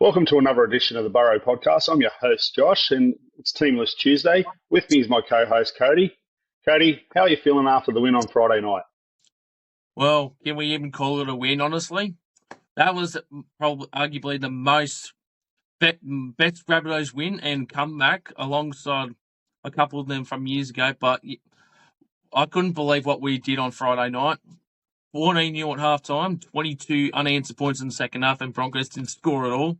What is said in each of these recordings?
Welcome to another edition of the Burrow podcast. I'm your host, Josh, and it's Teamless Tuesday. With me is my co-host, Cody. Cody, how are you feeling after the win on Friday night? Well, can we even call it a win, honestly? That was probably arguably the most best Rabbitohs win and comeback alongside a couple of them from years ago. But I couldn't believe what we did on Friday night. 14-0 at halftime, 22 unanswered points in the second half, and Broncos didn't score at all.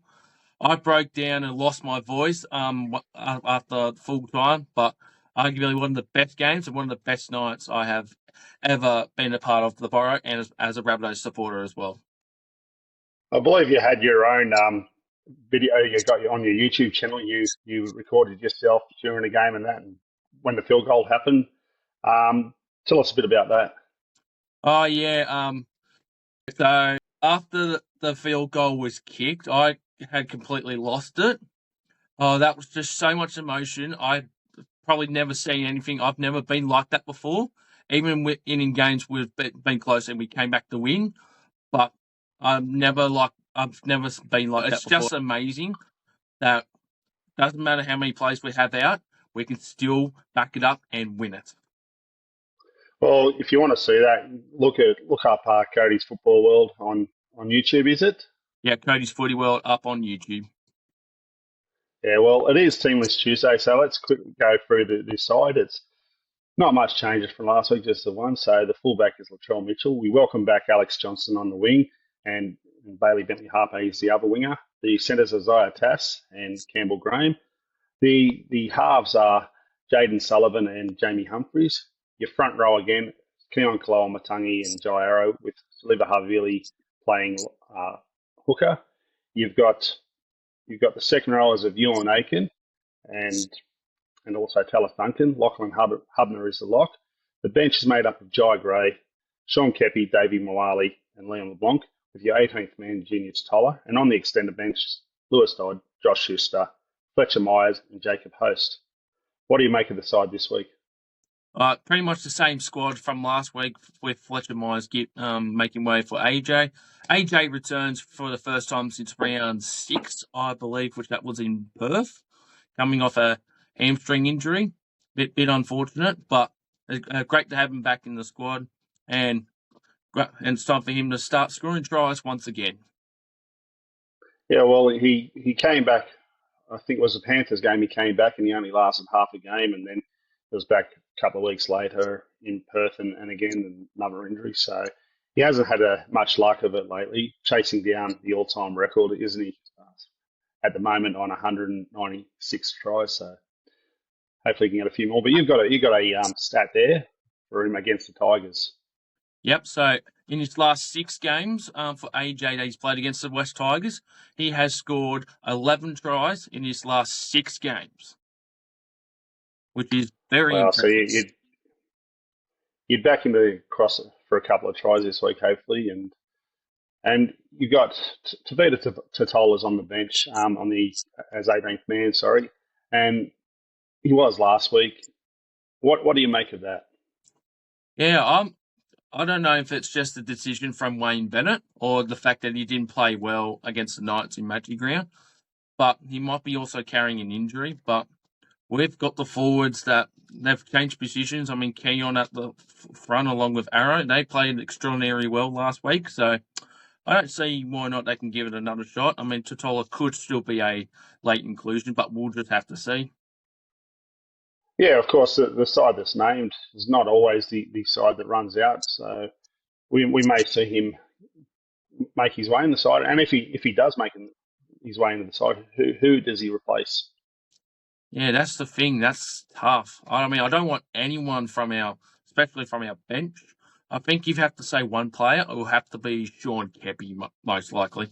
I broke down and lost my voice after full time, but arguably one of the best games and one of the best nights I have ever been a part of the Burrow and as a Rabbitohs supporter as well. I believe you had your own video you got on your YouTube channel. You recorded yourself during the game and when the field goal happened. Tell us a bit about that. Oh, yeah. So after the field goal was kicked, I had completely lost it. Oh, that was just so much emotion. I probably never seen anything. I've never been like that before. Even in games we've been close and we came back to win, but I've never been like that. It's just amazing that doesn't matter how many players we have out, we can still back it up and win it. Well, if you want to see that, look up Cody's Football World on YouTube. Is it? Yeah, Cody's Footy World up on YouTube. Yeah, well, it is Teamless Tuesday, so let's quickly go through this side. It's not much changes from last week, just the one. So the fullback is Latrell Mitchell. We welcome back Alex Johnson on the wing, and Bailey Bentley Harper is the other winger. The centres are Isaiah Tass and Campbell Graham. The halves are Jaden Sullivan and Jamie Humphries. Your front row again, Keon Kaloa-Matangi and Jai Arrow, with Saliva Havili playing hooker. You've got the second rowers of Ewan Aiken and also Tallis Duncan. Lachlan Hubner is the lock. The bench is made up of Jai Gray, Sean Kepi, Davey Moali, and Leon LeBlanc, with your 18th man, Junius Toller. And on the extended bench, Lewis Dodd, Josh Schuster, Fletcher Myers, and Jacob Host. What do you make of the side this week? Pretty much the same squad from last week, with Fletcher Myers making way for AJ. AJ returns for the first time since round 6, I believe, which that was in Perth, coming off a hamstring injury. Bit unfortunate, but great to have him back in the squad, and it's time for him to start scoring tries once again. Yeah, well, he came back. I think it was the Panthers game. He came back and he only lasted half a game, and then he was back a couple of weeks later in Perth and again another injury. So he hasn't had much luck of it lately, chasing down the all-time record, isn't he? At the moment on 196 tries. So hopefully he can get a few more. But you've got a stat there for him against the Tigers. Yep. So in his last 6 games for AJ that he's played against the West Tigers, he has scored 11 tries in his last 6 games, which is very impressive. So you'd back him to cross for a couple of tries this week, hopefully, and you got Tavita Totola's on the bench as 18th man, sorry, and he was last week. What do you make of that? Yeah, I don't know if it's just a decision from Wayne Bennett or the fact that he didn't play well against the Knights in Matchy Ground, but he might be also carrying an injury. But we've got the forwards that they've changed positions. I mean, Keon at the front along with Arrow, they played extraordinarily well last week, so I don't see why not they can give it another shot. I mean, Totola could still be a late inclusion, but we'll just have to see. Yeah, of course, the side that's named is not always the side that runs out. So we may see him make his way in the side. And if he does make his way into the side, who does he replace? Yeah, that's the thing. That's tough. I mean, I don't want anyone especially from our bench. I think you have to say one player. It will have to be Sean Kepi, most likely.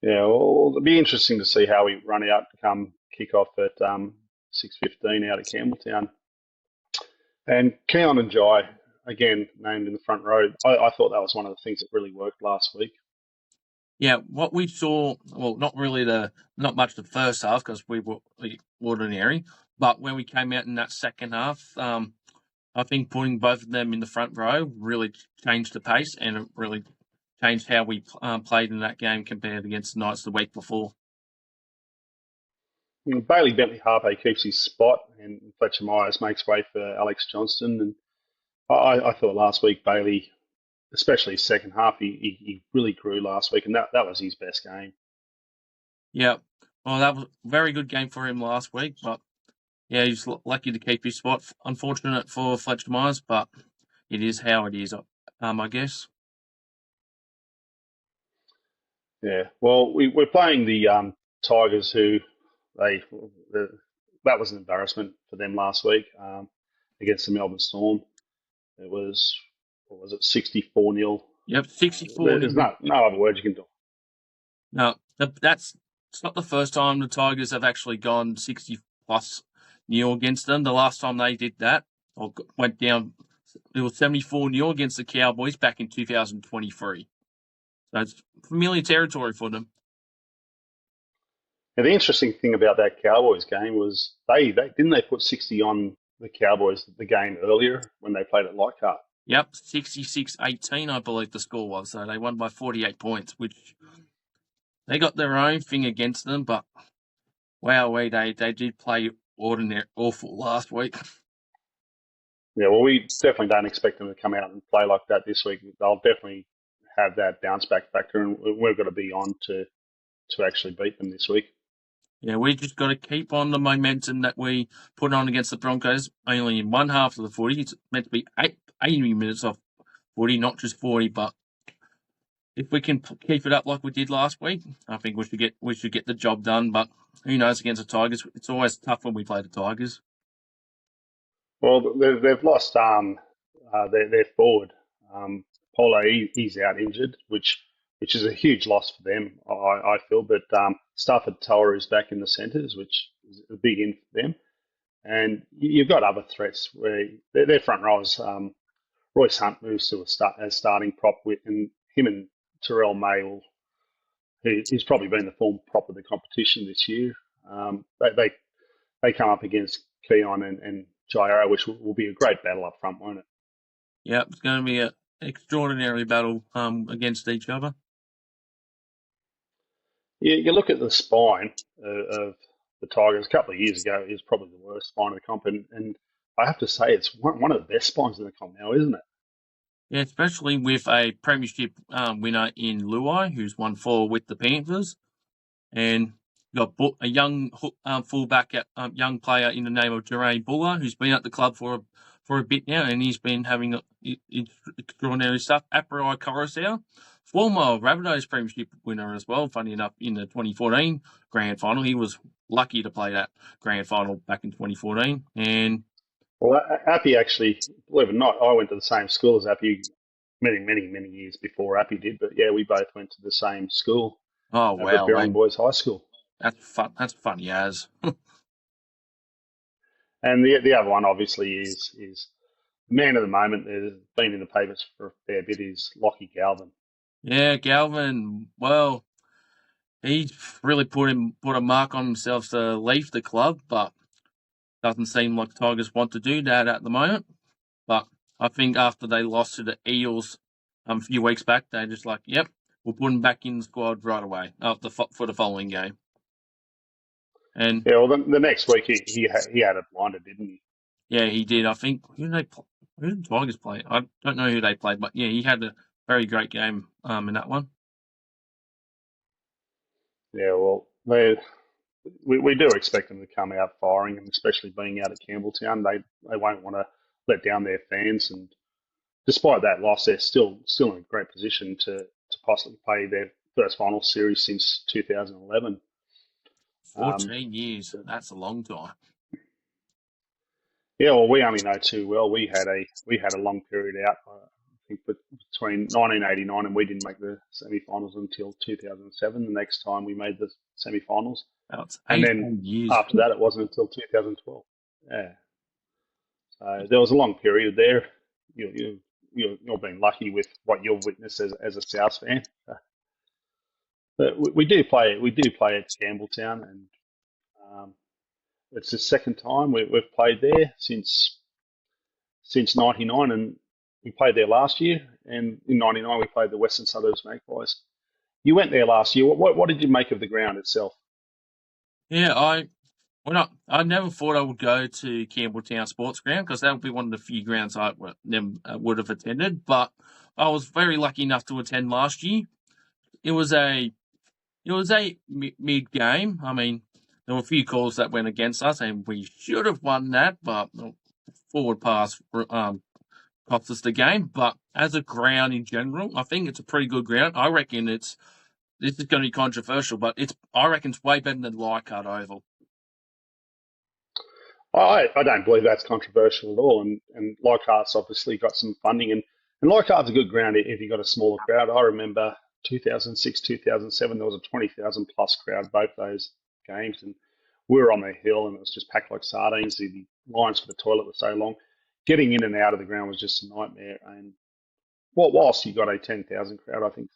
Yeah, well, it'll be interesting to see how we run out come kick-off at 6:15 out at Campbelltown. And Keon and Jai, again, named in the front row. I thought that was one of the things that really worked last week. Yeah, what we saw, well, not much the first half because we were ordinary, but when we came out in that second half, I think putting both of them in the front row really changed the pace and it really changed how we played in that game compared against the Knights the week before. Bailey Bentley Harpe keeps his spot, and Fletcher Myers makes way for Alex Johnston. And I thought last week Bailey, especially second half, he really grew last week, and that was his best game. Yeah, well, that was a very good game for him last week, but yeah, he's lucky to keep his spot. Unfortunate for Fletcher Myers, but it is how it is, I guess. Yeah, well, we're playing the Tigers, who they the, that was an embarrassment for them last week against the Melbourne Storm. It was, what was it, 64-0. Yep, 64 There's nil. no other word you can do. No, it's not the first time the Tigers have actually gone 60 plus nil against them. The last time they did that, or went down, it was 74 nil against the Cowboys back in 2023. So it's familiar territory for them. Now, the interesting thing about that Cowboys game was they put 60 on the Cowboys the game earlier when they played at Leichhardt. Yep, 66-18, I believe the score was. So they won by 48 points, which they got their own thing against them, but wow, they did play awful last week. Yeah, well, we definitely don't expect them to come out and play like that this week. They'll definitely have that bounce back factor, and we've got to be on to actually beat them this week. Yeah, we just got to keep on the momentum that we put on against the Broncos. Only in one half of the footy. It's meant to be 80 minutes of footy, not just 40. But if we can keep it up like we did last week, I think we should get the job done. But who knows against the Tigers? It's always tough when we play the Tigers. Well, they've lost their forward. Polo, he's out injured, which is a huge loss for them, I feel. But Stafford Tower is back in the centres, which is a big in for them. And you've got other threats where their front rowers. Royce Hunt moves to a starting prop with, and him and Terrell May he's probably been the form prop of the competition this year. They come up against Keon and Jairo, which will be a great battle up front, won't it? Yeah, it's going to be an extraordinary battle against each other. You look at the spine of the Tigers a couple of years ago, it was probably the worst spine of the comp, and I have to say it's one of the best spines in the comp now, isn't it? Yeah, especially with a premiership winner in Luai, who's won 4 with the Panthers, and got a young fullback, young player in the name of Jeray Buller, who's been at the club for a bit now, and he's been having extraordinary stuff. Aparai Coruscant, former Rabbitohs premiership winner as well, funny enough, in the 2014 grand final. He was lucky to play that grand final back in 2014. And Well, Appy actually, believe it or not, I went to the same school as Appy many years before Appy did. But yeah, we both went to the same school oh over at wow, Berlin mate, Boys High School. that's fun. That's funny as. And the other one obviously is man of the moment. There's been in the papers for a fair bit is Lockie Galvin. Yeah, Galvin. Well, he's really put a mark on himself to leave the club, but doesn't seem like Tigers want to do that at the moment. But I think after they lost to the Eels a few weeks back, they're just like, yep, we'll put him back in the squad right away for the following game. And Yeah, well, the next week he had it blinded, didn't he? yeah, he did. I think who did the Tigers play? I don't know who they played, but yeah, he had a very great game in that one. Yeah, well, we do expect them to come out firing, and especially being out at Campbelltown, they won't want to let down their fans. And despite that loss, they're still in a great position to possibly play their first final series since 2011. 14 years. That's a long time. Yeah, well, we only know too well. We had a long period out. I think between 1989 and we didn't make the semi-finals until 2007. The next time we made the semi-finals, That's and 18 then years. after that, it wasn't until 2012. Yeah, so there was a long period there. You're being lucky with what you've witnessed as a South fan. But we do play at Campbelltown, and um, it's the second time we've played there since '99, and we played there last year, and in '99 we played the Western Suburbs Magpies. You went there last year. What did you make of the ground itself? Yeah, I never thought I would go to Campbelltown Sports Ground because that would be one of the few grounds I would have attended. But I was very lucky enough to attend last year. It was a mid game. I mean, there were a few calls that went against us, and we should have won that, but forward pass cost us the game. But as a ground in general, I think it's a pretty good ground. I reckon this is going to be controversial, but I reckon it's way better than Leichhardt Oval. I don't believe that's controversial at all. And Leichhardt's obviously got some funding, and Leichhardt's a good ground if you've got a smaller crowd. I remember 2006, 2007, there was a 20,000 plus crowd both those games, and we were on the hill, and it was just packed like sardines. The lines for the toilet were so long. Getting in and out of the ground was just a nightmare. And whilst you got a 10,000 crowd, I think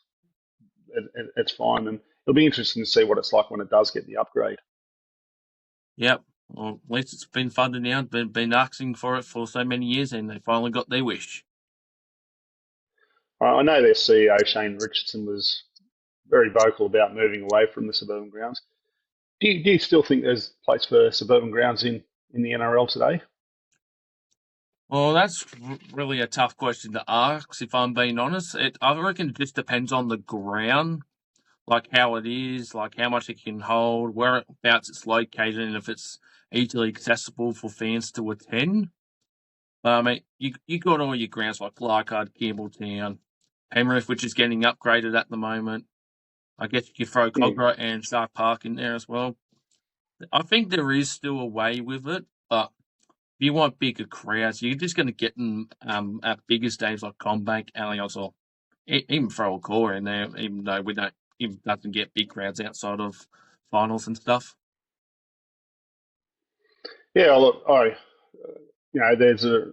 it's fine, and it'll be interesting to see what it's like when it does get the upgrade. Yep. Well, at least it's been funded now. Been asking for it for so many years, and they finally got their wish. I know their CEO Shane Richardson was very vocal about moving away from the suburban grounds. Do you still think there's a place for suburban grounds in the NRL today? Well, that's really a tough question to ask, if I'm being honest. I reckon it just depends on the ground, like how it is, like how much it can hold, whereabouts it's located, and if it's easily accessible for fans to attend. I mean, you got all your grounds like Leichhardt, Campbelltown, Penrith, which is getting upgraded at the moment. I guess you could throw Hmm. Cogra and Shark Park in there as well. I think there is still a way with it, but if you want bigger crowds, you're just going to get them at bigger stadiums like Combank, Allianz, or even throw a core in there, even though we don't even doesn't get big crowds outside of finals and stuff. Yeah, look, there's a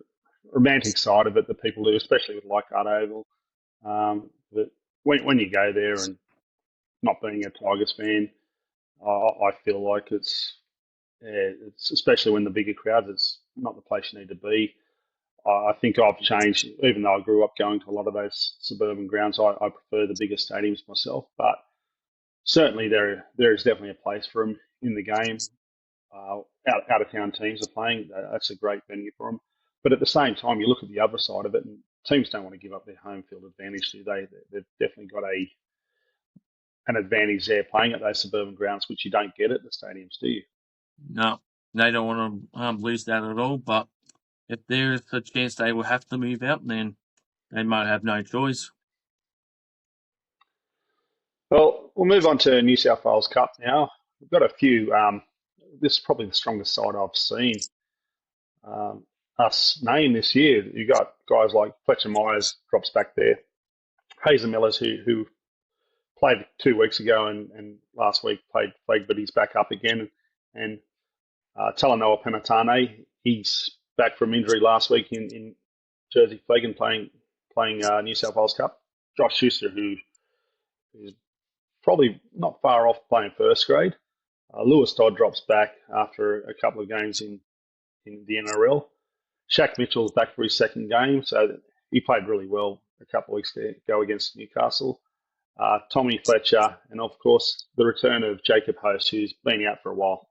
romantic side of it that people do, especially with Leichhardt Oval. But when you go there and not being a Tigers fan, I feel like it's especially when the bigger crowds, it's not the place you need to be. I think I've changed, even though I grew up going to a lot of those suburban grounds. I prefer the bigger stadiums myself, but certainly there is definitely a place for them in the game. Out of town teams are playing. That's a great venue for them. But at the same time, you look at the other side of it, and teams don't want to give up their home field advantage, do they? They've definitely got an advantage there playing at those suburban grounds, which you don't get at the stadiums, do you? No, they don't want to lose that at all. But if there's a chance they will have to move out, then they might have no choice. Well, we'll move on to New South Wales Cup now. We've got a few. This is probably the strongest side I've seen us name this year. You got guys like Fletcher Myers drops back there, Hazen Millers who played 2 weeks ago and last week played flag, but he's back up again. And Talanoa Penatane, he's back from injury last week in Jersey Flag and playing New South Wales Cup. Josh Schuster, who is probably not far off playing first grade. Lewis Todd drops back after a couple of games in the NRL. Shaq Mitchell's back for his second game, so he played really well a couple of weeks ago against Newcastle. Tommy Fletcher, and of course the return of Jacob Host, who's been out for a while.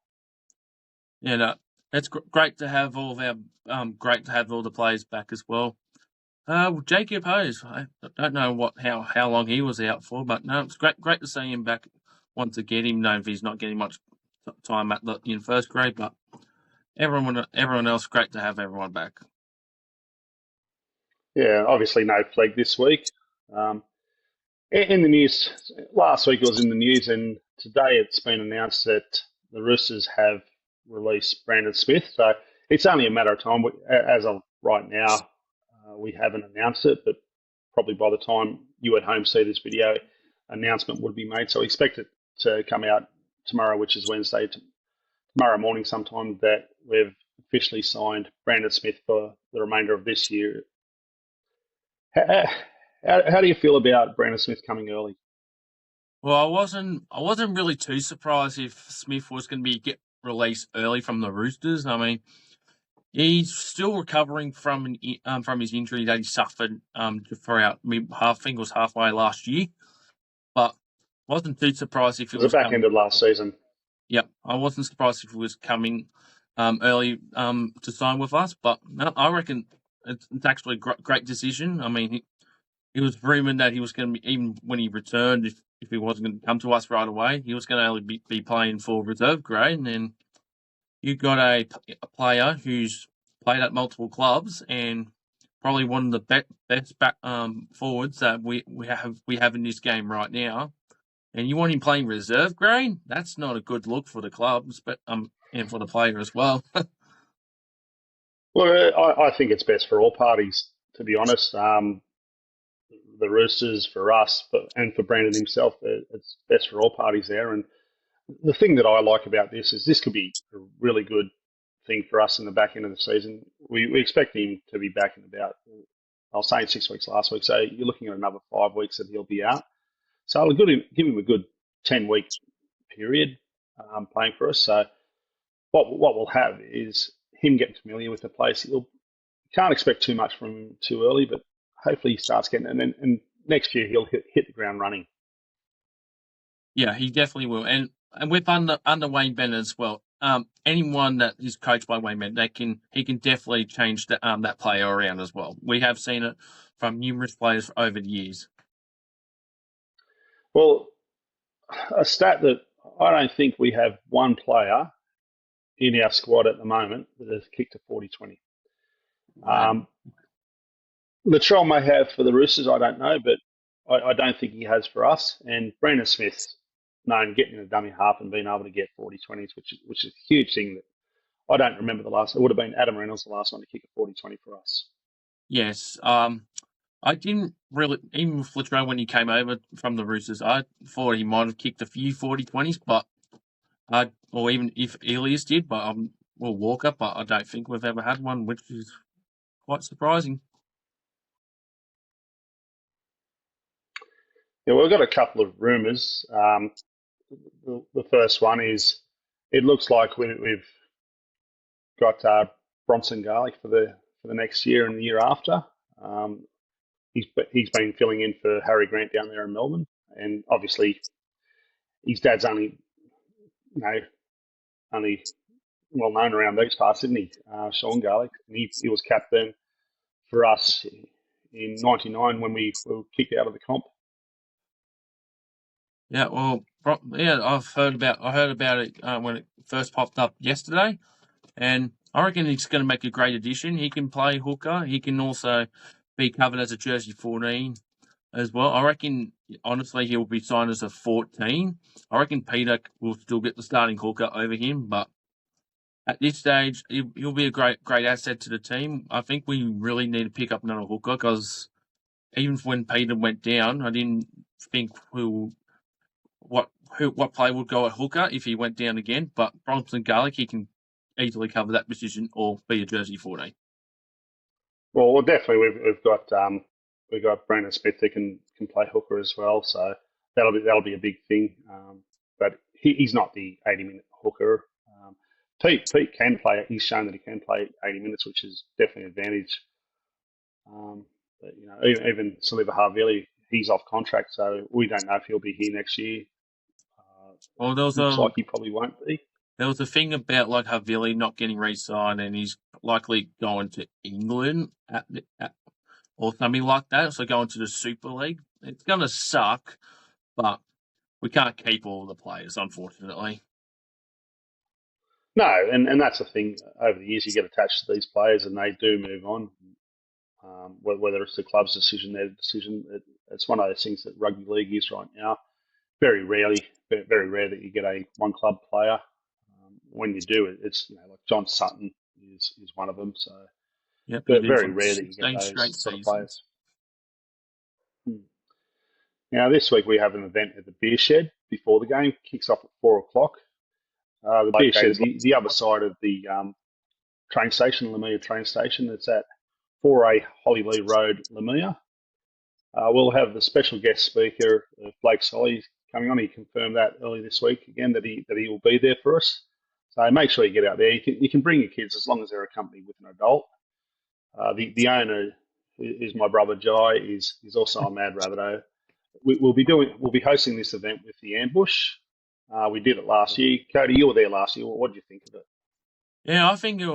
Yeah, no, it's great to have all of our great to have all the players back as well. Jacob Hose, I don't know how long he was out for, but no, it's great to see him back. Want to get him, know if he's not getting much time in first grade, but everyone else, great to have everyone back. Yeah, obviously no flag this week. Um, in the news, last week it was in the news, and today it's been announced that the Roosters have released Brandon Smith. So it's only a matter of time. As of right now, we haven't announced it, but probably by the time you at home see this video, announcement would be made. So expect it to come out tomorrow, which is Wednesday, tomorrow morning sometime, that we've officially signed Brandon Smith for the remainder of this year. How, how do you feel about Brandon Smith coming early? Well, I wasn't really too surprised if Smith was going to get released early from the Roosters. I mean, He's still recovering from his injury that he suffered throughout. I think it was halfway last year, but wasn't too surprised if It it was the was back end coming. of last season. Yep, I wasn't surprised if it was coming early to sign with us, but no, I reckon it's actually a great decision. I mean, it was rumored that he was going to be, even when he returned, if he wasn't going to come to us right away, he was going to only be playing for reserve grade, and then you got a player who's played at multiple clubs and probably one of the best back forwards that we have in this game right now. And you want him playing reserve grade? That's not a good look for the clubs, but and for the player as well. Well, I think it's best for all parties, to be honest. The Roosters, for us, and for Brandon himself, it's best for all parties there. And the thing that I like about this could be a really good thing for us in the back end of the season. We expect him to be back in about, I was saying 6 weeks last week, so you're looking at another 5 weeks that he'll be out. So I'll give him a good 10-week period playing for us. So what we'll have is him getting familiar with the place. He'll can't expect too much from him too early, but hopefully he starts getting it. And next year he'll hit the ground running. Yeah, he definitely will. And with under Wayne Bennett as well, anyone that is coached by Wayne Bennett, he can definitely change that player around as well. We have seen it from numerous players over the years. Well, a stat that I don't think we have one player in our squad at the moment that has kicked a 40-20. Wow. Latrell may have for the Roosters, I don't know, but I don't think he has for us. And Brandon Smith's known getting in a dummy half and being able to get 40-20s, which is a huge thing that I don't remember the last. It would have been Adam Reynolds the last one to kick a 40-20 for us. Yes. I didn't really, even with Latrell when he came over from the Roosters, I thought he might have kicked a few 40-20s, but or even if Elias did, but well, Walker, but I don't think we've ever had one, which is quite surprising. Yeah, we've got a couple of rumours. The first one is it looks like we've got Bronson Garlic for the next year and the year after. Um, he's been filling in for Harry Grant down there in Melbourne, and obviously his dad's only well known around these parts, isn't he? Sean Garlic, and he was captain for us in '99 when we were kicked out of the comp. Yeah, well, yeah, I heard about it when it first popped up yesterday, and I reckon he's going to make a great addition. He can play hooker. He can also be covered as a jersey 14 as well. I reckon, honestly, he'll be signed as a 14. I reckon Peter will still get the starting hooker over him, but at this stage, he'll be a great asset to the team. I think we really need to pick up another hooker because even when Peter went down, I didn't think what player would go at hooker if he went down again. But Bronson Garlic, he can easily cover that position or be a jersey 14. Well, definitely we've got Brandon Smith that can play hooker as well, so that'll be a big thing. But he's not the 80-minute hooker. Pete can play. He's shown that he can play 80 minutes, which is definitely an advantage. But even Saliva Havili, he's off contract, so we don't know if he'll be here next year. Well, Looks like he probably won't be. there was a thing about like Havili not getting re-signed, and he's likely going to England or something like that. So going to the Super League. It's going to suck, but we can't keep all the players, unfortunately. No, and that's the thing. Over the years, you get attached to these players, and they do move on. Whether it's the club's decision, their decision, it's one of those things that rugby league is right now. Very rare that you get a one club player. When you do, it's like John Sutton is one of them. So, Yep, he but did very for rare that you get 16 those straight sort of seasons. players. Now, this week we have an event at the Beer Shed before the game. Kicks off at 4 o'clock. The Beer Shed is the other side of the train station, Lamia train station. It's at 4A Hollylee Road, Lamia. We'll have the special guest speaker, Blake Solly, coming on. He confirmed that early this week again that he will be there for us. So make sure you get out there. You can bring your kids as long as they're accompanied with an adult. The owner is my brother Jai. Is also a mad rabbito. We'll be hosting this event with the ambush. We did it last year. Cody, you were there last year. What did you think of it? Yeah, I think it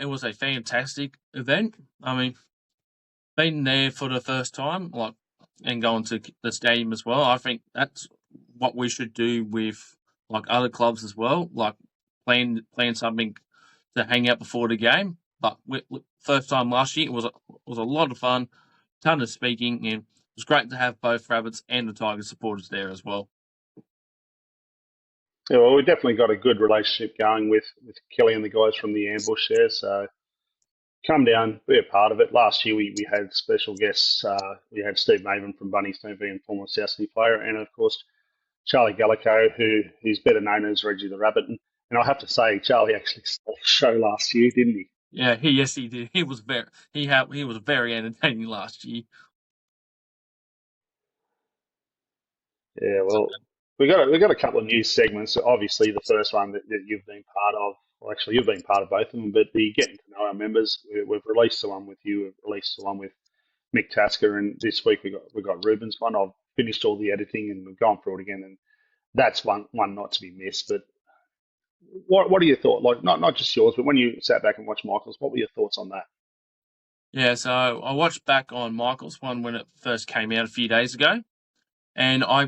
was a fantastic event. I mean, being there for the first time, and going to the stadium as well. I think that's what we should do with other clubs as well. Like plan something to hang out before the game. But first time last year, it was a lot of fun, ton of speaking, and it was great to have both Rabbits and the Tigers supporters there as well. Yeah, well, we definitely got a good relationship going with Kelly and the guys from the ambush there. So come down, be a part of it. Last year we had special guests. We had Steve Maven from Bunny's TV and former South Sydney player, and of course Charlie Gallico, who is better known as Reggie the Rabbit. And I have to say, Charlie actually stole the show last year, didn't he? Yeah, he did. He was very entertaining last year. Yeah, So, well, we got a couple of new segments. Obviously, the first one that you've been part of. Well, actually, you've been part of both of them. But the getting to know our members, we've released the one with you. We've released the one with Mick Tasker, and this week we got Ruben's one. I've finished all the editing and we've gone through it again, and that's one not to be missed. But what are your thoughts? Like not just yours, but when you sat back and watched Michael's, what were your thoughts on that? yeah, so I watched back on Michael's one when it first came out a few days ago, and I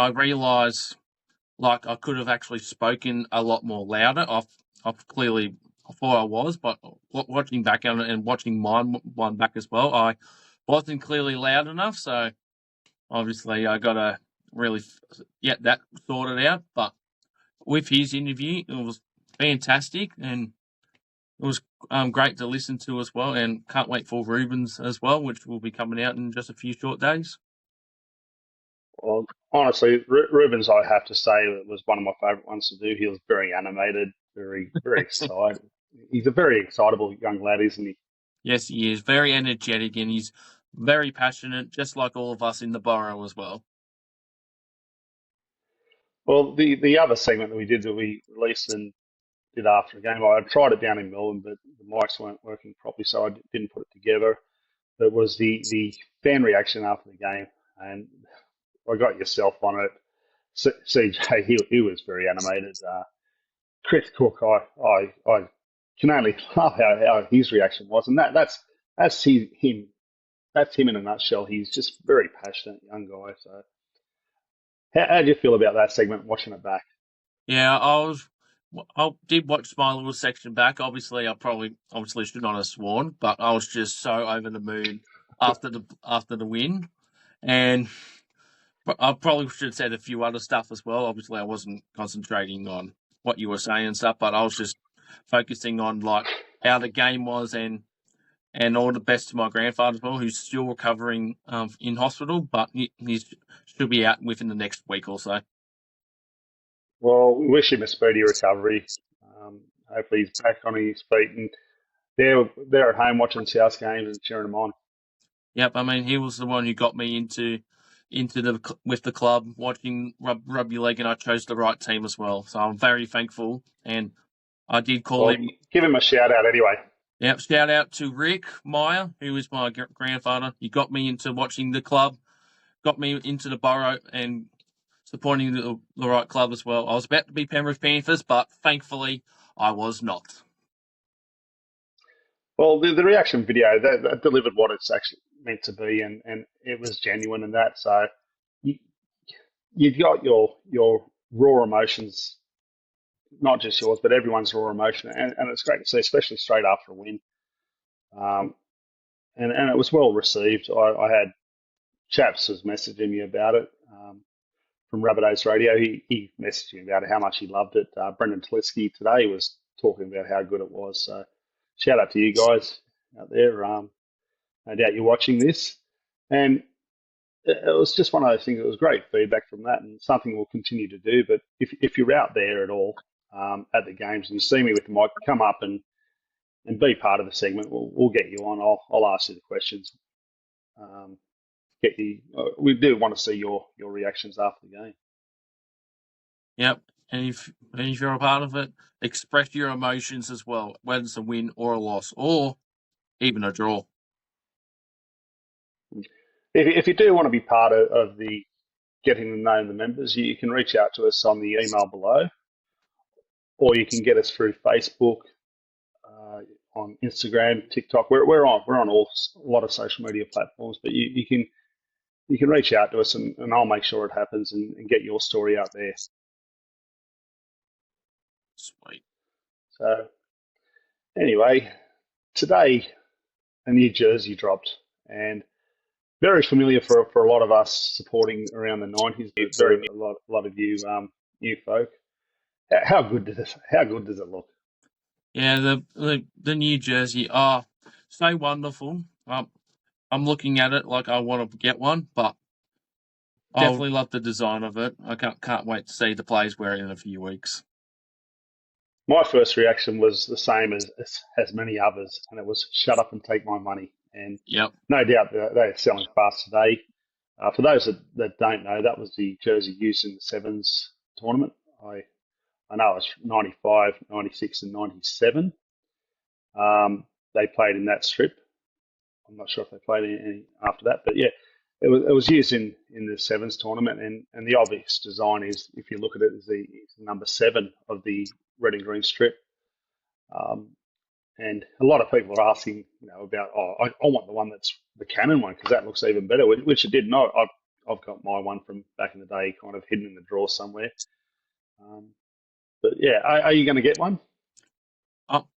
realised I could have actually spoken a lot more louder. I thought I was, but watching back on it and watching mine one back as well, I wasn't clearly loud enough. So obviously, I got to really get that sorted out. But with his interview, it was fantastic, and it was great to listen to as well. And can't wait for Ruben's as well, which will be coming out in just a few short days. Well, honestly, Rubens, I have to say, was one of my favourite ones to do. He was very animated, very excited. He's a very excitable young lad, isn't he? Yes, he is very energetic, and he's very passionate, just like all of us in the Burrow as well. Well, the other segment that we released and did after the game, I tried it down in Melbourne, but the mics weren't working properly, so I didn't put it together. It was the fan reaction after the game, and I got yourself on it. CJ, he was very animated. Chris Cook, I can only laugh how his reaction was, and that's him. That's him in a nutshell. He's just very passionate young guy. So, how do you feel about that segment? Watching it back. Yeah, I did watch my little section back. Obviously should not have sworn, but I was just so over the moon after the win, and I probably should have said a few other stuff as well. Obviously, I wasn't concentrating on what you were saying and stuff, but I was just focusing on how the game was, and all the best to my grandfather as well, who's still recovering in hospital, but he should be out within the next week or so. Well, we wish him a speedy recovery. Hopefully, he's back on his feet, and they're at home watching South games and cheering them on. Yep, I mean he was the one who got me into with the club watching rugby league, and I chose the right team as well. So I'm very thankful, and I did call Well, him. give him a shout out anyway. Yep, shout out to Rick Meyer, who is my grandfather. He got me into watching the club, got me into the Burrow, and supporting the right club as well. I was about to be Penrith Panthers, but thankfully I was not. Well, the reaction video that delivered what it's actually meant to be, and it was genuine in that. So you, you've got your raw emotions, not just yours, but everyone's raw emotion, and it's great to see, especially straight after a win. Um, and it was well received. I had chaps was messaging me about it from Rabbitohs Radio. He messaged me about how much he loved it. Brendan Tliski today was talking about how good it was. So shout out to you guys out there. No doubt you're watching this, and it was just one of those things. It was great feedback from that, and something we'll continue to do. But if you're out there at all at the games and you see me with the mic, come up and be part of the segment. We'll get you on. I'll ask you the questions. Um, get you. We do want to see your reactions after the game. Yep. and if you're a part of it, express your emotions as well, whether it's a win or a loss, or even a draw. If you do want to be part of the getting to know the members, you can reach out to us on the email below, or you can get us through Facebook, uh, on Instagram, TikTok. We're on a lot of social media platforms, but you can reach out to us, and I'll make sure it happens, and get your story out there. Sweet. So anyway, today a new jersey dropped, and very familiar for a lot of us supporting around the 90s, but very a lot of you new folk. How good does it look? Yeah, the new jersey are so wonderful. I'm looking at it like I want to get one, but definitely love the design of it. I can't wait to see the players wear it in a few weeks. My first reaction was the same as many others, and it was shut up and take my money. And Yep. no doubt they're selling fast today. For those that don't know, that was the jersey used in the Sevens tournament. I know it was 95, 96, and 97. They played in that strip. I'm not sure if they played any after that, but yeah, it was used in the Sevens tournament, and the obvious design is, if you look at it, is the number 7 of the red and green strip. Um, and a lot of people are asking, about, I want the one that's the Canon one, because that looks even better, which it did not. I've got my one from back in the day, kind of hidden in the drawer somewhere. But yeah, are you going to get one?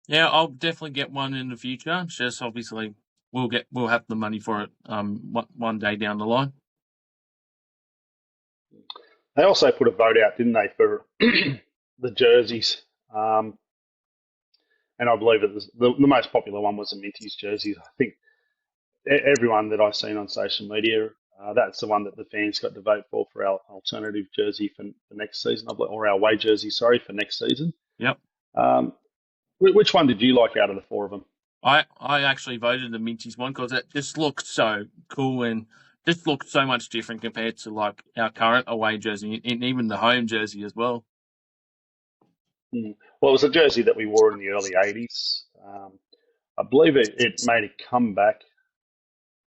Yeah, I'll definitely get one in the future. It's just obviously we'll have the money for it one day down the line. They also put a vote out, didn't they, for the jerseys? And I believe it was the most popular one was the Minties jerseys. I think everyone that I've seen on social media, that's the one that the fans got to vote for our alternative jersey for next season, or our away jersey, sorry, for next season. Yep. Which one did you like out of the 4 of them? I actually voted the Minties one because it just looked so cool and just looked so much different compared to like our current away jersey and even the home jersey as well. Well, it was a jersey that we wore in the early 80s. I believe it made a comeback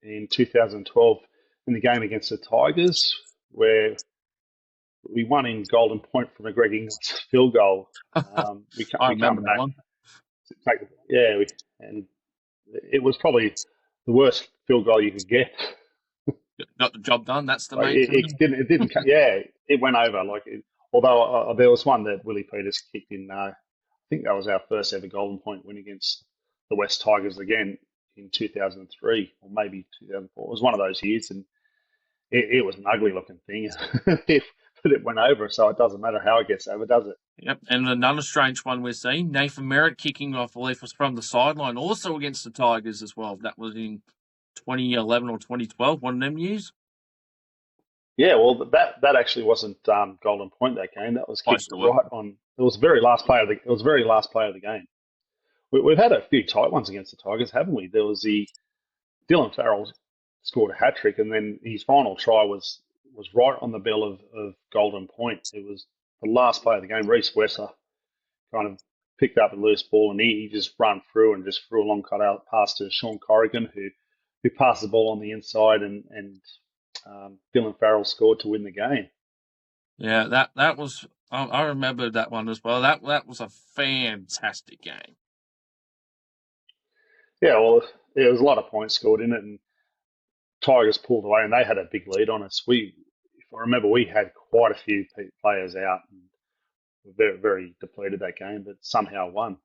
in 2012 in the game against the Tigers, where we won in Golden Point from a Greg Inglis field goal. We I we remember come that back. one. And it was probably the worst field goal you could get. Got the job done. That's the Like main thing. it didn't, yeah, it went over. Although there was one that Willie Peters kicked in. I think that was our first ever Golden Point win against the West Tigers again in 2003, or maybe 2004. It was one of those years, and it was an ugly looking thing. But it went over, so it doesn't matter how it gets over, does it? Yep, and another strange one we're seeing, Nathan Merritt kicking off, I believe, was from the sideline, also against the Tigers as well. That was in 2011 or 2012, one of them years. Yeah, well, that actually wasn't Golden Point that game. That was kicked right on. It was the very last play of the. It was the very last play of the game. We've had a few tight ones against the Tigers, haven't we? There was the Dylan Farrell scored a hat trick, and then his final try was right on the bell of Golden Point. It was the last play of the game. Reece Wesser kind of picked up a loose ball, and he just ran through and just threw a long cutout pass to Sean Corrigan, who passed the ball on the inside, and Dylan Farrell scored to win the game. Yeah, that was. I remember that one as well. That was a fantastic game. Yeah, well, there was a lot of points scored in it, and Tigers pulled away, and they had a big lead on us. If I remember, we had quite a few players out, and were very, very depleted that game, but somehow won.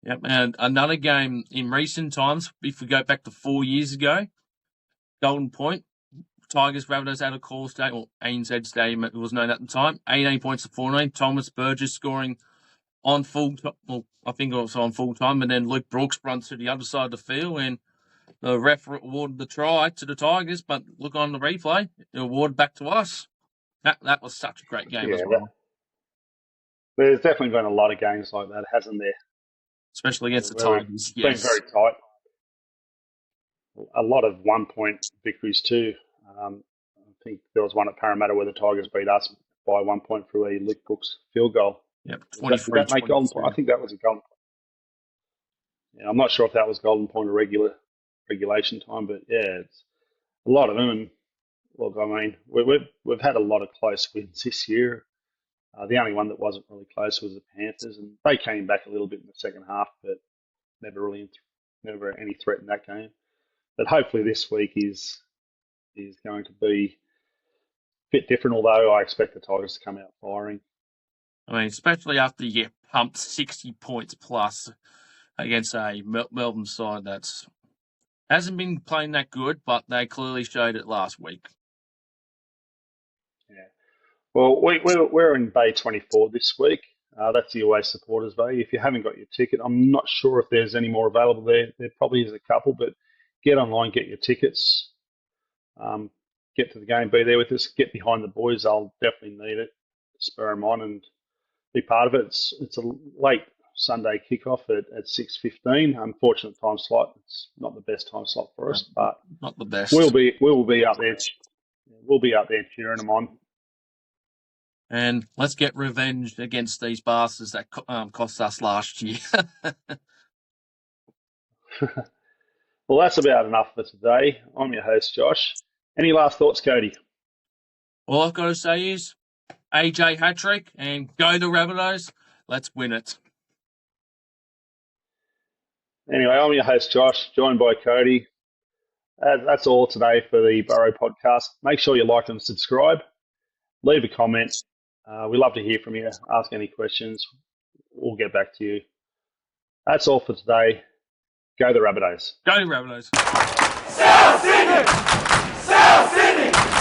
Yep, and another game in recent times, if we go back to 4 years ago, Golden Point, Tigers Rabbitohs out of Call Stadium, or ANZ Stadium, it was known at the time, 18 points to 14. Thomas Burgess scoring on full time. Well, I think it was on full time, and then Luke Brooks runs to the other side of the field, and the ref awarded the try to the Tigers, but look on the replay, it awarded back to us. That was such a great game as well. There's definitely been a lot of games like that, hasn't there? Especially against the Tigers. It's been very tight. A lot of 1 point victories too. I think there was one at Parramatta where the Tigers beat us by 1 point through a Luke Brooks field goal. Yep, Did that make golden point? I think that was a golden point. Yeah, I'm not sure if that was golden point or regulation time, but yeah, it's a lot of them. And look, I mean, we've had a lot of close wins this year. The only one that wasn't really close was the Panthers, and they came back a little bit in the second half, but never any threat in that game. But hopefully this week is going to be a bit different. Although I expect the Tigers to come out firing. I mean, especially after you get pumped 60 points plus against a Melbourne side that's hasn't been playing that good, but they clearly showed it last week. Yeah. Well, we're in Bay 24 this week. That's the away supporters bay. If you haven't got your ticket, I'm not sure if there's any more available there. There probably is a couple, but get online, get your tickets, get to the game, be there with us, get behind the boys. I'll definitely need it. Spur them on and be part of it. It's a late Sunday kickoff at 6:15. Unfortunate time slot. It's not the best time slot for us, but not the best. We will be up there. We'll be up there cheering them on. And let's get revenge against these bastards that cost us last year. Well, that's about enough for today. I'm your host, Josh. Any last thoughts, Cody? All I've got to say is AJ hat-trick and go the Rabbitohs. Let's win it. Anyway, I'm your host, Josh, joined by Cody. That's all today for the Burrow podcast. Make sure you like and subscribe. Leave a comment. We love to hear from you. Ask any questions. We'll get back to you. That's all for today. Go the Rabbitohs. Go the Rabbitohs. South Sydney! South Sydney!